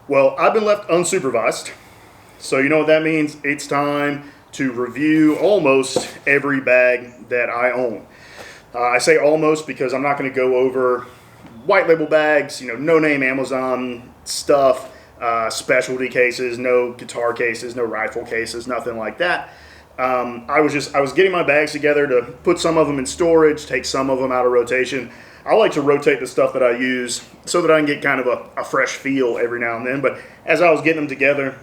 Well, I've been left unsupervised. So you know what that means? It's time to review almost every bag that I own. I say almost because I'm not going to go over white label bags, no name Amazon stuff, specialty cases, no guitar cases, no rifle cases, nothing like that. I was getting my bags together to put some of them in storage, take some of them out of rotation. I like to rotate the stuff that I use so that I can get kind of a fresh feel every now and then. But as I was getting them together,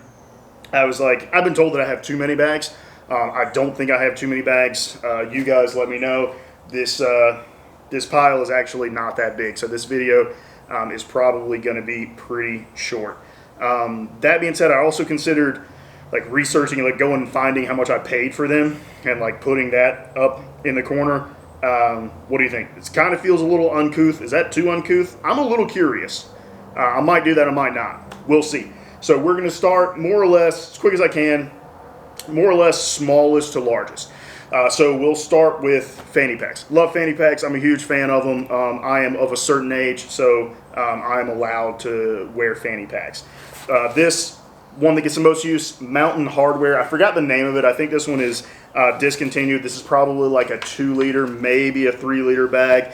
I was like, I've been told that I have too many bags. I don't think I have too many bags. You guys let me know. This pile is actually not that big, so this video is probably going to be pretty short. That being said, I also considered like researching, like going and finding how much I paid for them and like putting that up in the corner. What do you think? It kind of feels a little uncouth. Is that too uncouth? I'm a little curious. I might do that, I might not. We'll see. So we're going to start more or less as quick as I can, more or less smallest to largest. So we'll start with fanny packs. Love fanny packs. I'm a huge fan of them. I am of a certain age, so I am allowed to wear fanny packs. This one that gets the most use, Mountain Hardware. I forgot the name of it. I think this one is discontinued. This is probably like a 2-liter, maybe a 3-liter bag.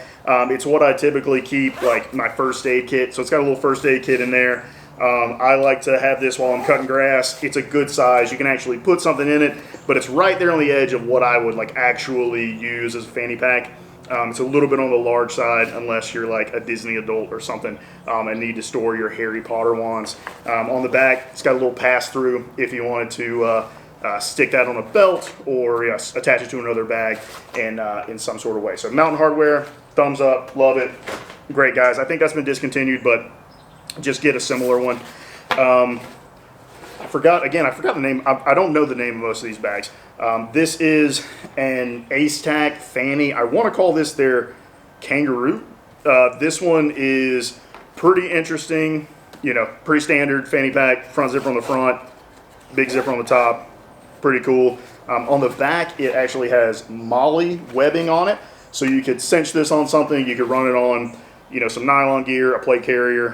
It's what I typically keep, like my first aid kit. So it's got a little first aid kit in there. I like to have this while I'm cutting grass. It's a good size. You can actually put something in it, but it's right there on the edge of what I would like actually use as a fanny pack. It's a little bit on the large side unless you're like a Disney adult or something and need to store your Harry Potter wands. On the back, it's got a little pass-through if you wanted to stick that on a belt or attach it to another bag in some sort of way. So Mountain Hardware, thumbs up, love it. Great, guys. I think that's been discontinued, but just get a similar one. I forgot the name. I don't know the name of most of these bags. This is an Ace Tack fanny. I want to call this their kangaroo. This one is pretty interesting, pretty standard fanny pack, front zipper on the front, big zipper on the top, pretty cool. On the back, it actually has molly webbing on it, so you could cinch this on something, you could run it on some nylon gear, a plate carrier,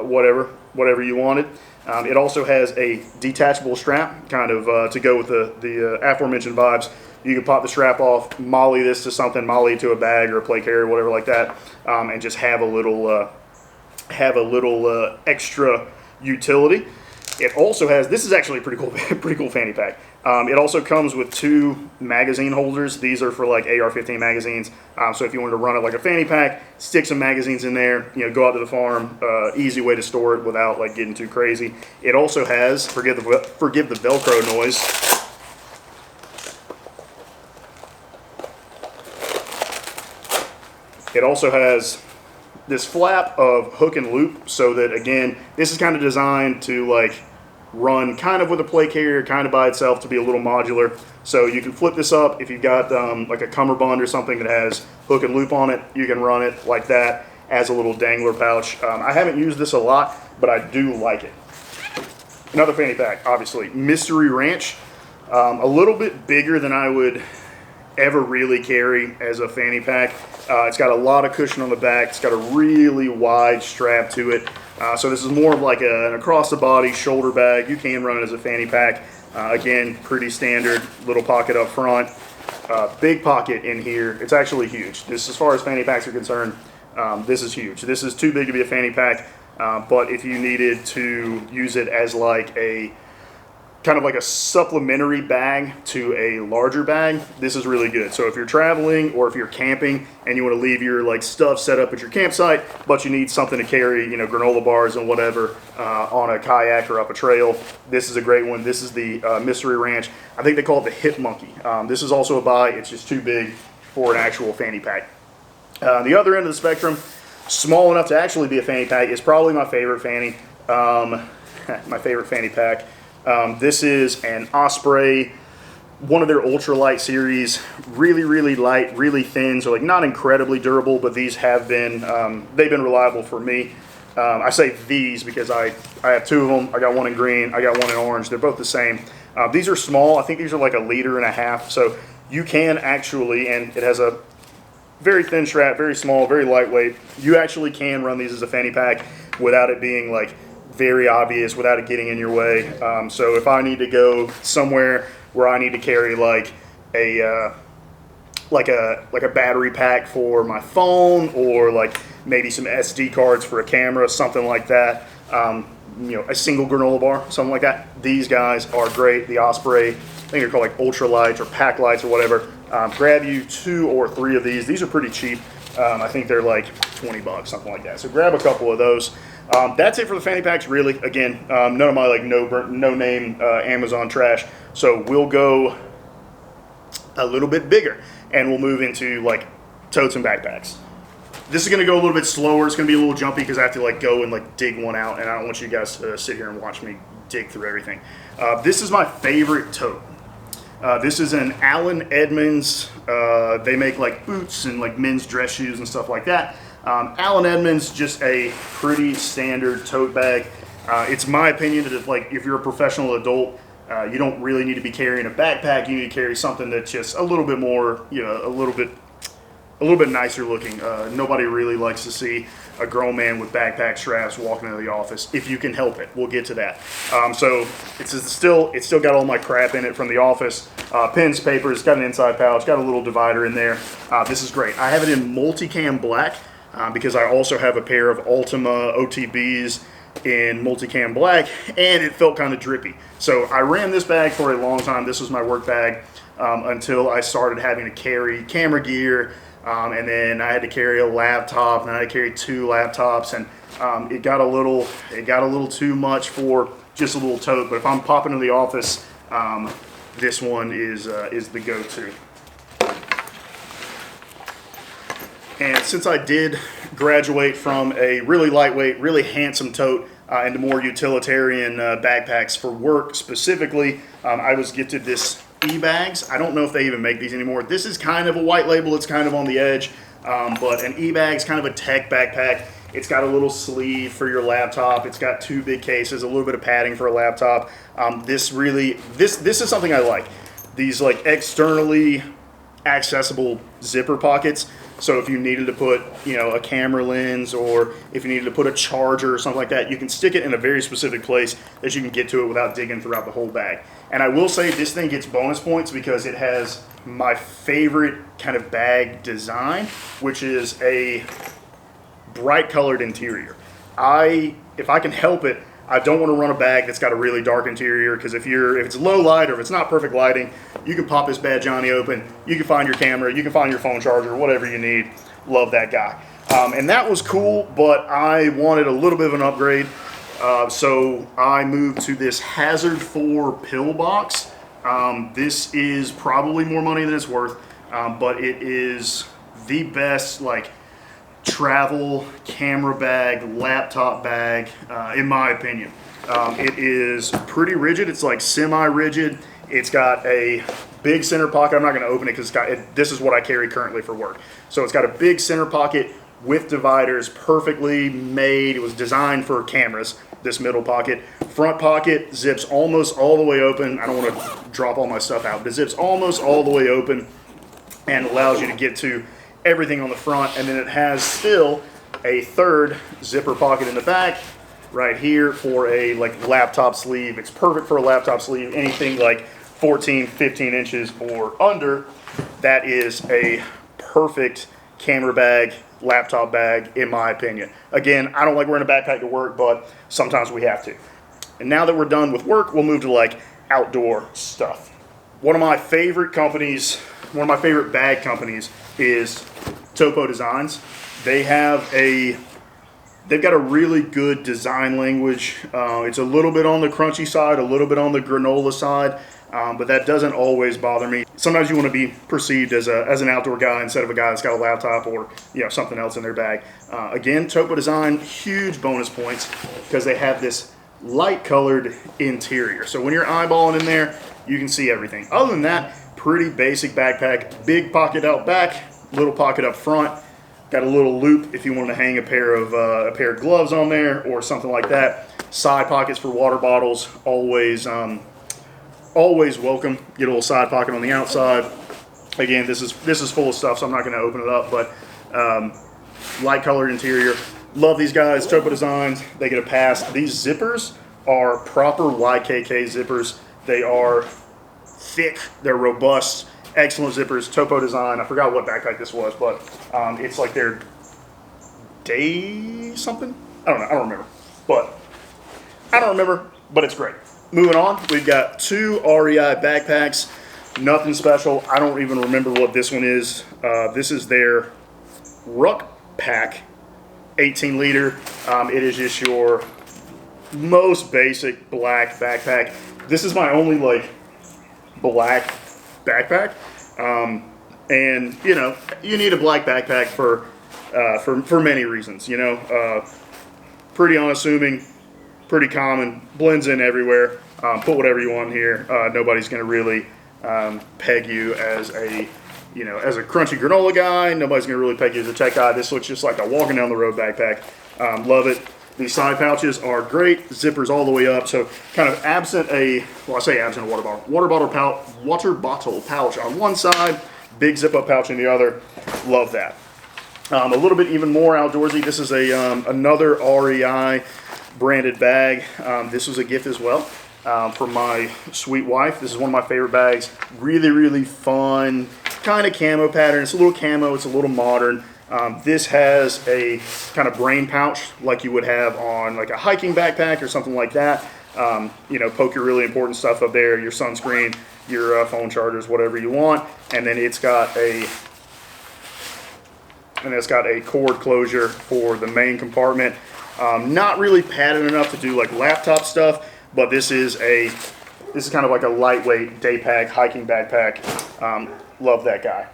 whatever you wanted. It also has a detachable strap, kind of to go with the aforementioned vibes. You can pop the strap off, molly this to something, molly to a bag or a plate carrier, whatever like that, and just have a little extra utility. It also has, this is actually a pretty cool fanny pack. It also comes with 2 magazine holders. These are for like AR-15 magazines. So if you wanted to run it like a fanny pack, stick some magazines in there, go out to the farm, easy way to store it without like getting too crazy. It also has, forgive the Velcro noise. It also has this flap of hook and loop, so that again, this is kind of designed to like run kind of with a plate carrier, kind of by itself, to be a little modular. So you can flip this up if you've got like a cummerbund or something that has hook and loop on it. You can run it like that as a little dangler pouch. I haven't used this a lot, but I do like it. Another fanny pack, obviously, Mystery Ranch. A little bit bigger than I would ever really carry as a fanny pack. It's got a lot of cushion on the back. It's got a really wide strap to it. So this is more of like an across the body shoulder bag. You can run it as a fanny pack. Again, pretty standard, little pocket up front. Big pocket in here. It's actually huge. This, as far as fanny packs are concerned, this is huge. This is too big to be a fanny pack, but if you needed to use it as like a kind of like a supplementary bag to a larger bag, this is really good. So if you're traveling or if you're camping and you want to leave your like stuff set up at your campsite, but you need something to carry, granola bars and whatever on a kayak or up a trail, this is a great one. This is the Mystery Ranch. I think they call it the Hip Monkey. This is also a buy. It's just too big for an actual fanny pack. The other end of the spectrum, small enough to actually be a fanny pack, is probably my favorite fanny. My favorite fanny pack. This is an Osprey, one of their ultralight series, really light, really thin, so like not incredibly durable, but these have been, they've been reliable for me. I say these because I have 2 of them. I got one in green, I got one in orange. They're both the same. These are small. I think these are like 1.5 liters, so you can actually, and it has a very thin strap, very small, very lightweight. You actually can run these as a fanny pack without it being like very obvious without it getting in your way. So if I need to go somewhere where I need to carry like a battery pack for my phone, or like maybe some SD cards for a camera, something like that, a single granola bar, something like that, these guys are great. The Osprey, I think they're called like ultra lights or pack lights or whatever. Grab you 2 or 3 of these. These are pretty cheap. I think they're like $20, something like that. So grab a couple of those. That's it for the fanny packs, really. Again, none of my like no name Amazon trash. So we'll go a little bit bigger, and we'll move into like totes and backpacks. This is going to go a little bit slower. It's going to be a little jumpy because I have to like go and like dig one out, and I don't want you guys to sit here and watch me dig through everything. This is my favorite tote. This is an Allen Edmonds. They make like boots and like men's dress shoes and stuff like that. Allen Edmonds, just a pretty standard tote bag. It's my opinion that if you're a professional adult, you don't really need to be carrying a backpack. You need to carry something that's just a little bit more, a little bit nicer looking. Nobody really likes to see a grown man with backpack straps walking into the office, if you can help it. We'll get to that. So it's still got all my crap in it from the office. Pens, papers, got an inside pouch, got a little divider in there. This is great. I have it in multicam black because I also have a pair of Ultima OTBs in multicam black, and it felt kind of drippy. So I ran this bag for a long time. This was my work bag until I started having to carry camera gear. And then I had to carry a laptop, and I had to carry 2 laptops, and it got a little too much for just a little tote. But if I'm popping to the office, this one is the go-to. And since I did graduate from a really lightweight, really handsome tote into more utilitarian backpacks for work specifically, I was gifted this e-bags. I don't know if they even make these anymore. This is kind of a white label. It's kind of on the edge, but an e-bag's kind of a tech backpack. It's got a little sleeve for your laptop. It's got 2 big cases, a little bit of padding for a laptop. This is something I like. These like externally accessible zipper pockets. So if you needed to put, a camera lens, or if you needed to put a charger or something like that, you can stick it in a very specific place that you can get to it without digging throughout the whole bag. And I will say this thing gets bonus points because it has my favorite kind of bag design, which is a bright colored interior. If I can help it, I don't want to run a bag that's got a really dark interior, because if it's low light or if it's not perfect lighting, you can pop this bad Johnny open, you can find your camera, you can find your phone charger, whatever you need. Love that guy. And that was cool, but I wanted a little bit of an upgrade. So I moved to this Hazard 4 pill box. This is probably more money than it's worth, but it is the best travel camera bag, laptop bag, in my opinion. It is pretty rigid. It's like semi-rigid. It's got a big center pocket. I'm not going to open it because this is what I carry currently for work. So it's got a big center pocket with dividers, perfectly made. It was designed for cameras, this middle pocket. Front pocket zips almost all the way open. I don't want to drop all my stuff out, but it zips almost all the way open and allows you to get to everything on the front. And then it has still a third zipper pocket in the back right here for a laptop sleeve. It's perfect for a laptop sleeve. Anything like 14, 15 inches or under, that is a perfect camera bag, laptop bag, in my opinion. Again, I don't like wearing a backpack to work, but sometimes we have to. And now that we're done with work, we'll move to outdoor stuff. One of my favorite bag companies is Topo Designs. They've got a really good design language. It's a little bit on the crunchy side, a little bit on the granola side, but that doesn't always bother me. Sometimes you want to be perceived as an outdoor guy instead of a guy that's got a laptop or something else in their bag. Again, Topo Design, huge bonus points because they have this light colored interior. So when you're eyeballing in there, you can see everything. Other than that, pretty basic backpack. Big pocket out back, little pocket up front. Got a little loop if you want to hang a pair of gloves on there or something like that. Side pockets for water bottles, always welcome. Get a little side pocket on the outside. Again, this is full of stuff, so I'm not going to open it up. But light colored interior, Love these guys, Topo Designs, they get a pass. These zippers are proper YKK zippers. They are thick, they're robust, excellent zippers, Topo Design. I forgot what backpack this was, but it's like their day something? I don't know, I don't remember, but it's great. Moving on, we've got 2 REI backpacks, nothing special. I don't even remember what this one is. This is their Ruck Pack 18 liter. It is just your most basic black backpack. This is my only like black backpack. And you know, you need a black backpack for many reasons, you know. Pretty unassuming, pretty common, blends in everywhere. Put whatever you want here. Nobody's gonna really peg you as a, you know, as a crunchy granola guy. Nobody's gonna really peg you as a tech guy. This looks just like a walking down the road backpack. Love it. These side pouches are great. Zippers all the way up. So kind of absent a, well, I say absent a water bottle. Water bottle pouch on one side, big zip up pouch in the other. Love that. A little bit even more outdoorsy. This is a another REI branded bag. This was a gift as well. From my sweet wife. This is one of my favorite bags. Really, really fun, kind of camo pattern. It's a little camo, it's a little modern. This has a kind of brain pouch like you would have on like a hiking backpack or something like that. You know, poke your really important stuff up there, your sunscreen, your phone chargers, whatever you want. And then it's got a cord closure for the main compartment. Not really padded enough to do like laptop stuff, but this is kind of like a lightweight day pack, hiking backpack. Love that guy.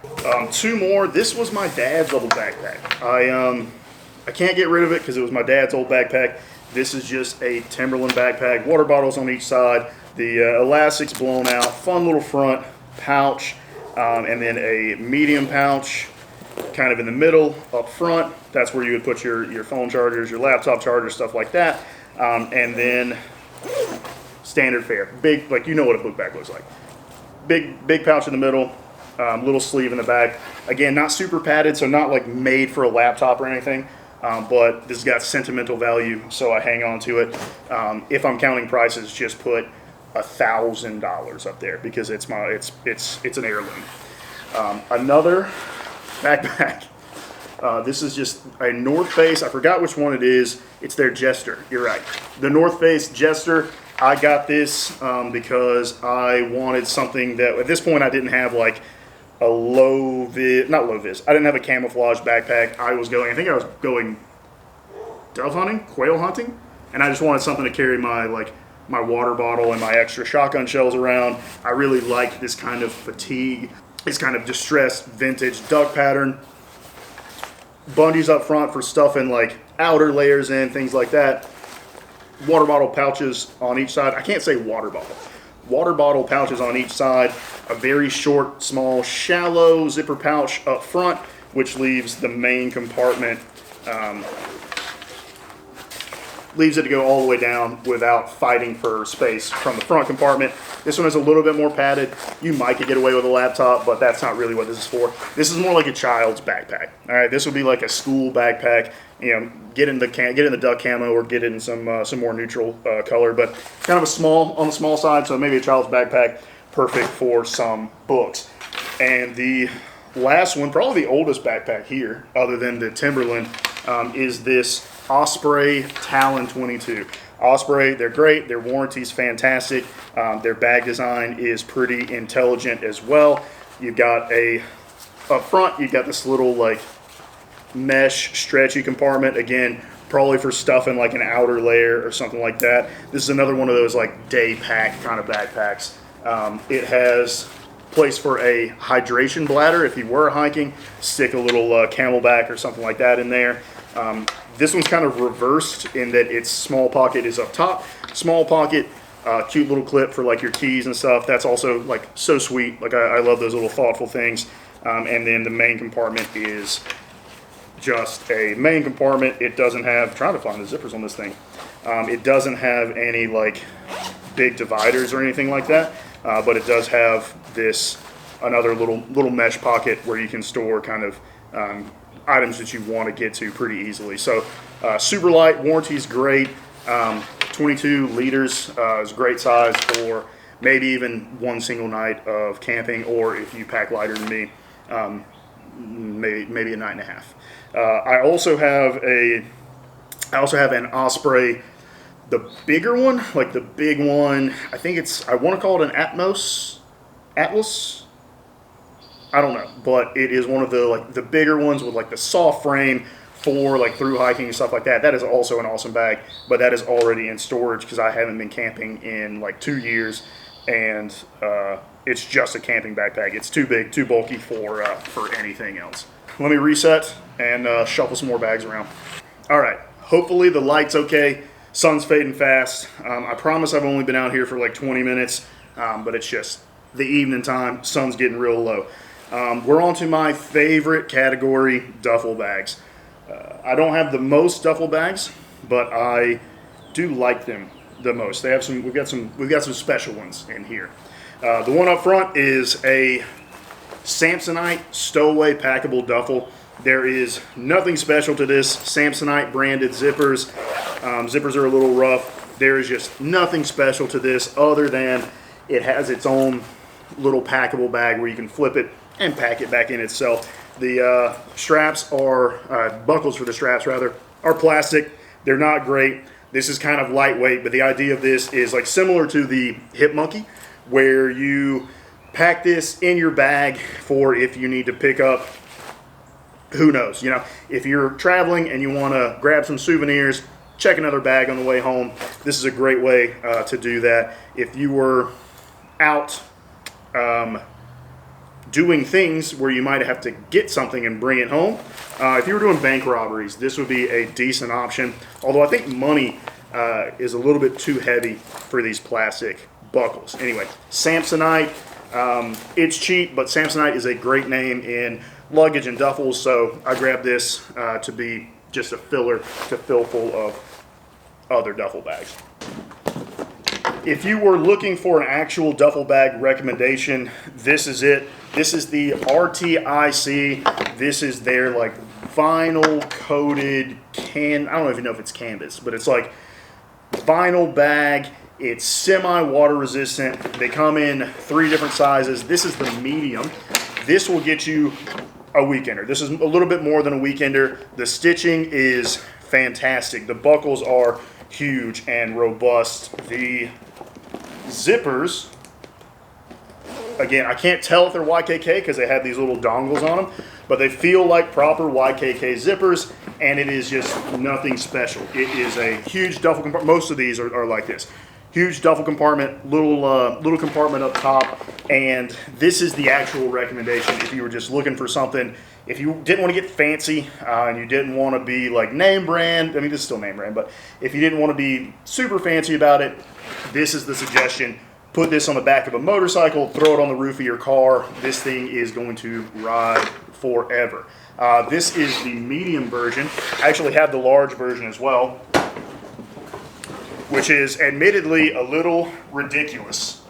2 more. This was my dad's old backpack. I can't get rid of it because it was my dad's old backpack. This is just a Timberland backpack, water bottles on each side, the elastics blown out, fun little front pouch, and then a medium pouch kind of in the middle up front. That's where you would put your phone chargers, your laptop chargers, stuff like that. And then standard fare, big, like you know what a book bag looks like. Big pouch in the middle, little sleeve in the back. Again, not super padded, so not like made for a laptop or anything, but this has got sentimental value, so I hang on to it. If I'm counting prices, just put $1,000 up there because it's an heirloom. Another backpack. This is just a North Face. I forgot which one it is. It's their Jester. You're right. The North Face Jester. I got this because I wanted something that, at this point, I didn't have like a not low vis. I didn't have a camouflage backpack. I think I was going dove hunting, quail hunting, and I just wanted something to carry my water bottle and my extra shotgun shells around. I really like this kind of fatigue. It's kind of distressed vintage duck pattern. Bungees up front for stuffing like outer layers in, things like that. Water bottle pouches on each side. I can't say water bottle. Water bottle pouches on each side. A very short, small, shallow zipper pouch up front, which leaves the main compartment, leaves it to go all the way down without fighting for space from the front compartment. This one is a little bit more padded. You might could get away with a laptop, but that's not really what this is for. This is more like a child's backpack. All right, this would be like a school backpack. You know, get in the duck camo or get it in some more neutral color, but kind of on the small side. So maybe a child's backpack, perfect for some books. And the last one, probably the oldest backpack here, other than the Timberland, is this Osprey Talon 22. Osprey, they're great. Their warranty's fantastic. Their bag design is pretty intelligent as well. You've got up front, you've got this little like mesh stretchy compartment. Again, probably for stuffing like an outer layer or something like that. This is another one of those like day pack kind of backpacks. It has place for a hydration bladder if you were hiking. Stick a little Camelback or something like that in there. This one's kind of reversed in that its small pocket is up top. Small pocket, cute little clip for like your keys and stuff. That's also like so sweet. Like I love those little thoughtful things. And then the main compartment is just a main compartment. It doesn't have, I'm trying to find the zippers on this thing. It doesn't have any like big dividers or anything like that. But it does have another little mesh pocket where you can store kind of items that you want to get to pretty easily. So Super light, warranty's great. 22 liters is a great size for maybe even one single night of camping, or if you pack lighter than me, maybe a night and a half. I also have an Osprey, the bigger one, like the big one. I think I want to call it an Atlas. I don't know, but it is one of the bigger ones with like the soft frame for like through hiking and stuff like that. That is also an awesome bag, but that is already in storage because I haven't been camping in like 2 years, and it's just a camping backpack. It's too big, too bulky for anything else. Let me reset and shuffle some more bags around. All right, hopefully the light's okay. Sun's fading fast. I promise I've only been out here for like 20 minutes, but it's just the evening time. Sun's getting real low. We're on to my favorite category, duffel bags. I don't have the most duffel bags, but I do like them the most. They have some. We've got some special ones in here. The one up front is a Samsonite stowaway packable duffel. There is nothing special to this. Samsonite branded zippers. Zippers are a little rough. There is just nothing special to this other than it has its own little packable bag where you can flip it and pack it back in itself. The straps are, buckles for the straps rather, are plastic. They're not great. This is kind of lightweight, but the idea of this is like similar to the Hip Monkey, where you pack this in your bag for if you need to pick up, who knows, if you're traveling and you want to grab some souvenirs, check another bag on the way home. This is a great way to do that. If you were out doing things where you might have to get something and bring it home, if you were doing bank robberies, this would be a decent option. Although I think money is a little bit too heavy for these plastic buckles. Anyway, Samsonite, it's cheap, but Samsonite is a great name in luggage and duffels, so I grabbed this to be just a filler to fill full of other duffel bags. If you were looking for an actual duffel bag recommendation, this is it. This is the RTIC. This is their like vinyl coated I don't even know if it's canvas, but it's like vinyl bag. It's semi-water resistant. They come in 3 different sizes. This is the medium. This will get you a weekender. This is a little bit more than a weekender. The stitching is fantastic. The buckles are huge and robust. The zippers, again, I can't tell if they're YKK because they have these little dongles on them, but they feel like proper YKK zippers, and it is just nothing special. It is a huge duffel compartment. Most of these are like this. Huge duffel compartment, little compartment up top, and this is the actual recommendation if you were just looking for something. If you didn't want to get fancy and you didn't want to be like name brand, I mean this is still name brand, but if you didn't want to be super fancy about it, this is the suggestion. Put this on the back of a motorcycle, throw it on the roof of your car. This thing is going to ride forever. This is the medium version. I actually have the large version as well, which is admittedly a little ridiculous.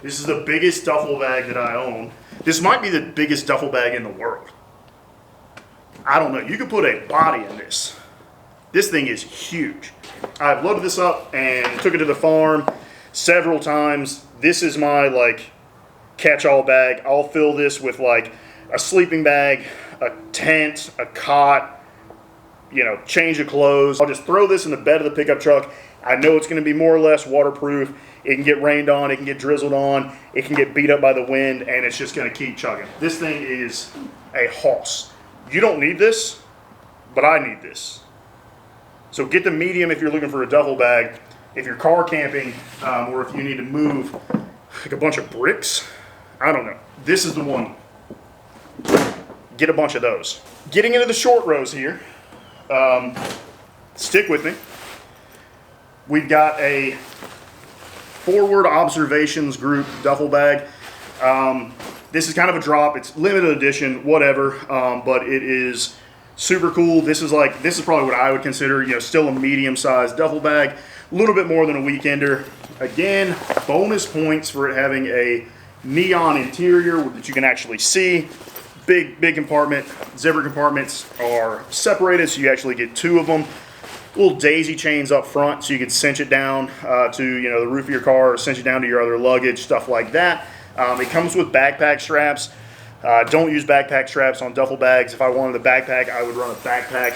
This is the biggest duffel bag that I own. This might be the biggest duffel bag in the world. I don't know. You could put a body in this. This thing is huge. I've loaded this up and took it to the farm several times. This is my like catch-all bag. I'll fill this with like a sleeping bag, a tent, a cot, change of clothes. I'll just throw this in the bed of the pickup truck. I know it's going to be more or less waterproof. It can get rained on, it can get drizzled on, it can get beat up by the wind, and it's just going to keep chugging. This thing is a hoss. You don't need this, but I need this. So get the medium if you're looking for a duffel bag. If you're car camping, or if you need to move like a bunch of bricks, I don't know. This is the one. Get a bunch of those. Getting into the short rows here. Stick with me. We've got a Forward Observations Group duffel bag. This is kind of a drop. It's limited edition, whatever, but it is super cool. This is probably what I would consider, still a medium-sized duffel bag. A little bit more than a weekender. Again, bonus points for it having a neon interior that you can actually see. big compartment. Zipper compartments are separated, so you actually get 2 of them. Little daisy chains up front, so you can cinch it down to the roof of your car, or cinch it down to your other luggage, stuff like that. It comes with backpack straps. Don't use backpack straps on duffel bags. If I wanted a backpack, I would run a backpack.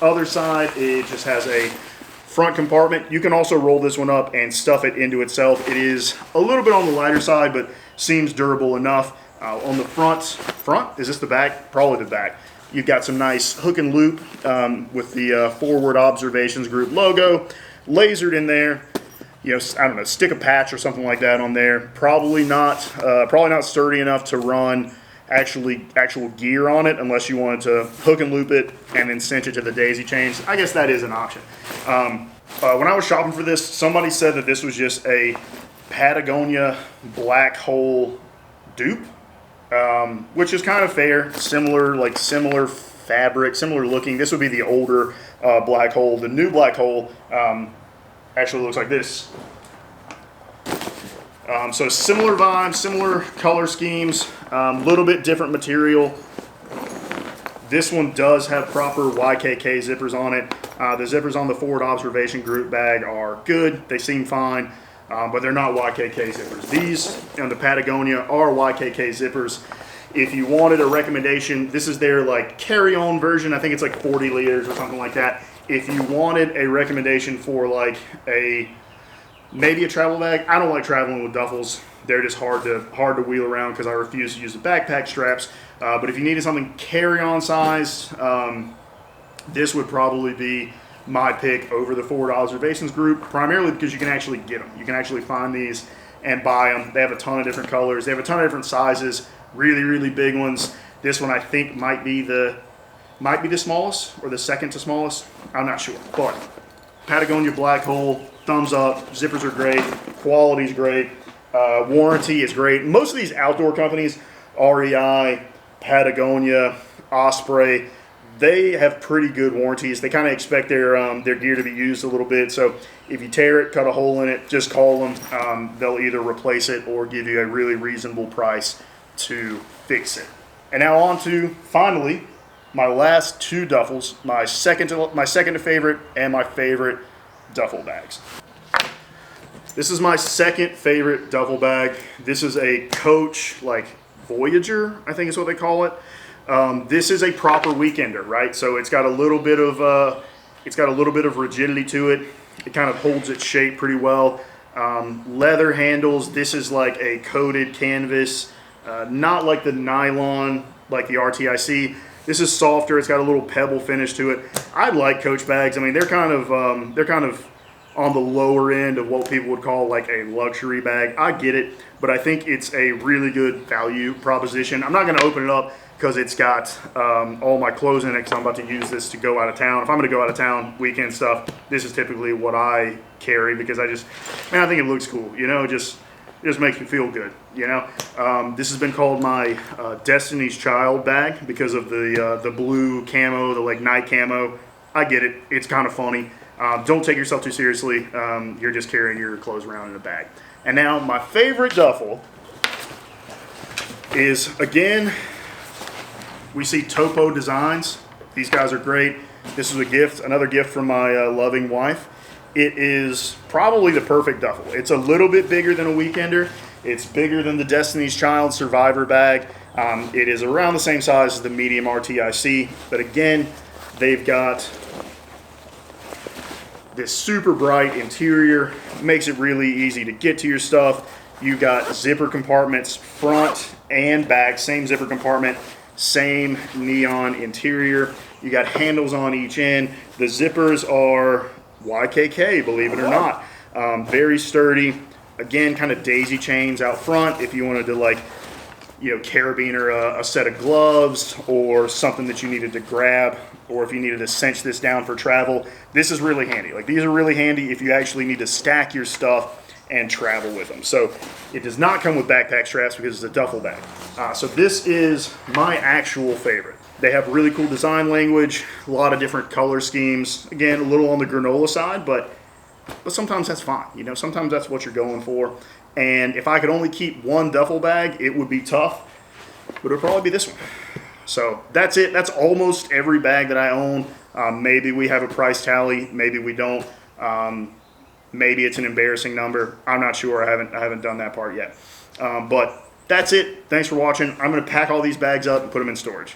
Other side, it just has a front compartment. You can also roll this one up and stuff it into itself. It is a little bit on the lighter side, but seems durable enough. On the front, is this the back? Probably the back. You've got some nice hook and loop with the Forward Observations Group logo lasered in there. I don't know, stick a patch or something like that on there. Probably not sturdy enough to run actual gear on it, unless you wanted to hook and loop it and then cinch it to the daisy chains. I guess that is an option. When I was shopping for this, somebody said that this was just a Patagonia black hole dupe, which is kind of fair. Similar fabric, similar looking. This would be the older black hole. The new black hole actually looks like this. So similar vibes, similar color schemes, a little bit different material. This one does have proper YKK zippers on it. The zippers on the Forward Observation Group bag are good. They seem fine, but they're not YKK zippers. These on the Patagonia are YKK zippers. If you wanted a recommendation, this is their carry-on version. I think it's 40 liters or something like that. If you wanted a recommendation for maybe a travel bag. I don't like traveling with duffels. They're just hard to wheel around because I refuse to use the backpack straps. But if you needed something carry-on size, this would probably be my pick over the Forward Observations Group, primarily because you can actually get them. You can actually find these and buy them. They have a ton of different colors. They have a ton of different sizes, really, really big ones. This one I think might be the smallest or the second to smallest. I'm not sure, but Patagonia black hole, thumbs up. Zippers are great. Quality's great. Warranty is great. Most of these outdoor companies, REI, Patagonia, Osprey, they have pretty good warranties. They kind of expect their gear to be used a little bit. So if you tear it, cut a hole in it, just call them. They'll either replace it or give you a really reasonable price to fix it. And now on to, finally, my last 2 duffels, my second to favorite and my favorite duffel bags. This is my second favorite duffel bag. This is a Coach Voyager, I think is what they call it. This is a proper weekender, right? So it's got a little bit of rigidity to it. It kind of holds its shape pretty well. Leather handles. This is like a coated canvas, not like the nylon like the RTIC. This is softer. It's got a little pebble finish to it. I like Coach bags. I mean, they're kind of on the lower end of what people would call a luxury bag. I get it, but I think it's a really good value proposition. I'm not going to open it up because it's got all my clothes in it, because I'm about to use this to go out of town. If I'm going to go out of town, weekend stuff, this is typically what I carry, because I think it looks cool. It just makes me feel good. This has been called my Destiny's Child bag because of the blue camo, the night camo. I get it. It's kind of funny. Don't take yourself too seriously. You're just carrying your clothes around in a bag. And now my favorite duffel is, again, we see Topo Designs. These guys are great. This is a gift, another gift from my loving wife. It is probably the perfect duffel. It's a little bit bigger than a weekender. It's bigger than the Destiny's Child Survivor bag. It is around the same size as the medium RTIC. But again, they've got this super bright interior. Makes it really easy to get to your stuff. You've got zipper compartments front and back. Same zipper compartment. Same neon interior. You got handles on each end. The zippers are YKK, believe it or not. Very sturdy. Again, kind of daisy chains out front if you wanted to carabiner a set of gloves or something that you needed to grab, or if you needed to cinch this down for travel. This is really handy. These are really handy if you actually need to stack your stuff and travel with them. So it does not come with backpack straps because it's a duffel bag. So this is my actual favorite. They have really cool design language, a lot of different color schemes. Again, a little on the granola side, but sometimes that's fine. Sometimes that's what you're going for. And if I could only keep one duffel bag, it would be tough, but it would probably be this one. So that's it. That's almost every bag that I own. Maybe we have a price tally. Maybe we don't. Maybe it's an embarrassing number. I'm not sure. I haven't done that part yet. But that's it. Thanks for watching. I'm going to pack all these bags up and put them in storage.